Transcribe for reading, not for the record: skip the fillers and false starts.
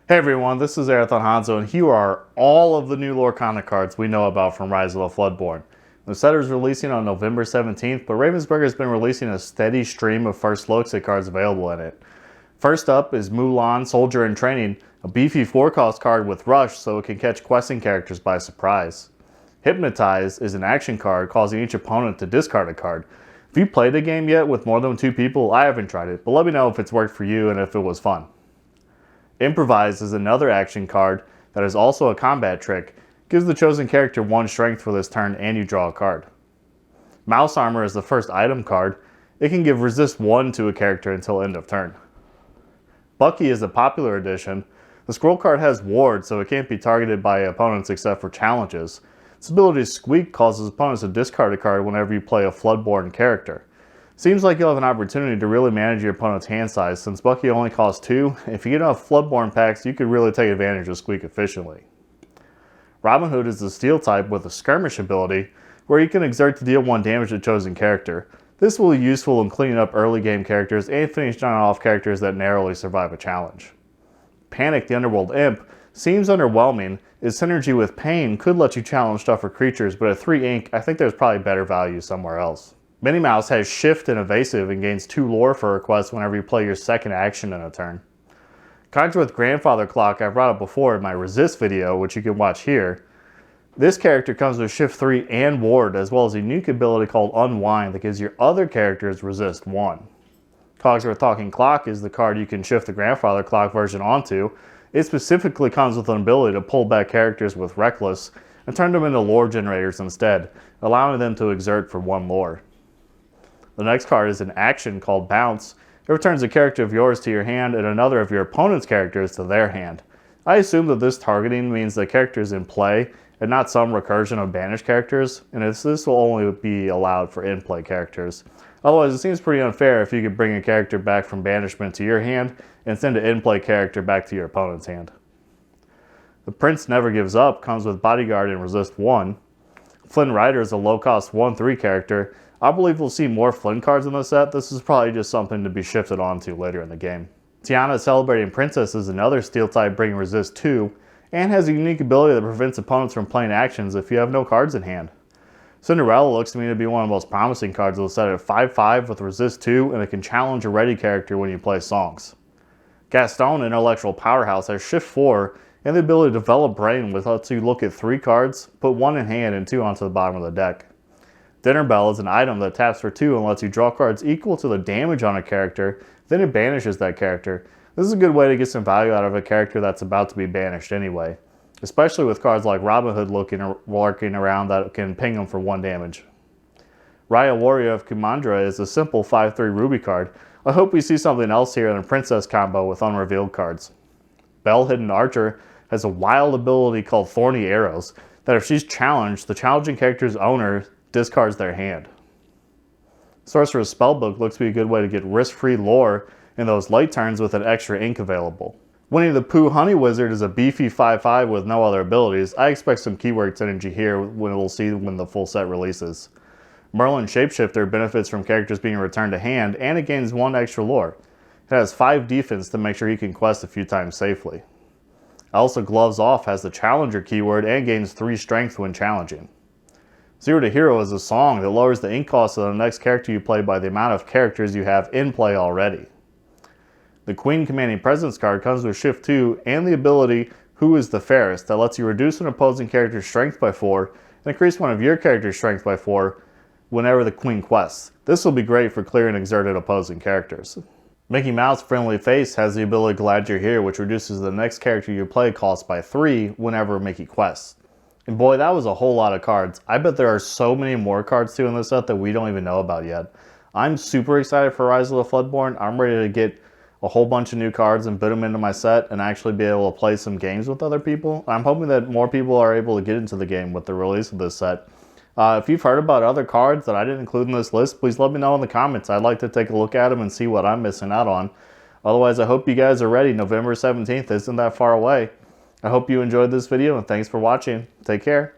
Hey everyone, this is Arathon Hanzo, and here are all of the new Lorcana cards we know about from Rise of the Floodborn. The set is releasing on November 17th, but Ravensburger has been releasing a steady stream of first looks at cards available in it. First up is Mulan, Soldier in Training, a beefy 4-cost card with Rush so it can catch questing characters by surprise. Hypnotize is an action card causing each opponent to discard a card. If you played a game yet with more than 2 people, I haven't tried it, but let me know if it's worked for you and if it was fun. Improvise is another action card that is also a combat trick. Gives the chosen character 1 strength for this turn and you draw a card. Mouse Armor is the first item card. It can give resist 1 to a character until end of turn. Bucky is a popular addition. The scroll card has ward, so it can't be targeted by opponents except for challenges. Its ability Squeak causes opponents to discard a card whenever you play a Floodborn character. Seems like you'll have an opportunity to really manage your opponent's hand size, since Bucky only costs 2. If you get enough Floodborn packs, you could really take advantage of Squeak efficiently. Robin Hood is the steel type with a skirmish ability, where you can exert to deal 1 damage to a chosen character. This will be useful in cleaning up early game characters and finishing off characters that narrowly survive a challenge. Panic, the Underworld Imp, seems underwhelming. Its synergy with Pain could let you challenge tougher creatures, but at 3 ink, I think there's probably better value somewhere else. Minnie Mouse has Shift and Evasive and gains 2 lore for requests whenever you play your second action in a turn. Conjure with Grandfather Clock I brought up before in my Resist video, which you can watch here. This character comes with Shift 3 and Ward, as well as a unique ability called Unwind that gives your other characters Resist 1. Cogsworth Talking Clock is the card you can shift the Grandfather Clock version onto. It specifically comes with an ability to pull back characters with Reckless and turn them into lore generators instead, allowing them to exert for 1 lore. The next card is an action called Bounce. It returns a character of yours to your hand and another of your opponent's characters to their hand. I assume that this targeting means the characters in play and not some recursion of banished characters, and this will only be allowed for in-play characters. Otherwise, it seems pretty unfair if you could bring a character back from banishment to your hand and send an in-play character back to your opponent's hand. The Prince Never Gives Up comes with Bodyguard and Resist 1. Flynn Rider is a low-cost 1/3 character. I believe we'll see more Flynn cards in the set. This is probably just something to be shifted onto later in the game. Tiana Celebrating Princess is another steel type bringing resist 2 and has a unique ability that prevents opponents from playing actions if you have no cards in hand. Cinderella looks to me to be one of the most promising cards of the set at 5/5 with resist 2, and it can challenge a ready character when you play songs. Gaston, Intellectual Powerhouse, has Shift 4 and the ability to develop Brain, which lets you look at 3 cards, put 1 in hand and 2 onto the bottom of the deck. Dinner Bell is an item that taps for 2 and lets you draw cards equal to the damage on a character, then it banishes that character. This is a good way to get some value out of a character that's about to be banished anyway, especially with cards like Robin Hood lurking around that can ping them for 1 damage. Raya Warrior of Kumandra is a simple 5/3 Ruby card. I hope we see something else here in a Princess combo with unrevealed cards. Belle Hidden Archer has a wild ability called Thorny Arrows that if she's challenged, the challenging character's owner discards their hand. Sorcerer's Spellbook looks to be a good way to get risk-free lore in those late turns with an extra ink available. Winnie the Pooh Honey Wizard is a beefy 5/5 with no other abilities. I expect some keyword synergy here when we'll see when the full set releases. Merlin Shapeshifter benefits from characters being returned to hand, and it gains 1 extra lore. It has 5 defense to make sure he can quest a few times safely. Elsa Gloves Off has the Challenger keyword and gains 3 strength when challenging. Zero to Hero is a song that lowers the ink cost of the next character you play by the amount of characters you have in play already. The Queen Commanding Presence card comes with Shift 2 and the ability Who is the Fairest that lets you reduce an opposing character's strength by 4 and increase one of your character's strength by 4 whenever the Queen quests. This will be great for clearing exerted opposing characters. Mickey Mouse Friendly Face has the ability Glad You're Here, which reduces the next character you play cost by 3 whenever Mickey quests. And boy, that was a whole lot of cards. I bet there are so many more cards too in this set that we don't even know about yet. I'm super excited for Rise of the Floodborn. I'm ready to get a whole bunch of new cards and put them into my set and actually be able to play some games with other people. I'm hoping that more people are able to get into the game with the release of this set. If you've heard about other cards that I didn't include in this list, please let me know in the comments. I'd like to take a look at them and see what I'm missing out on. Otherwise, I hope you guys are ready. November 17th isn't that far away. I hope you enjoyed this video and thanks for watching. Take care.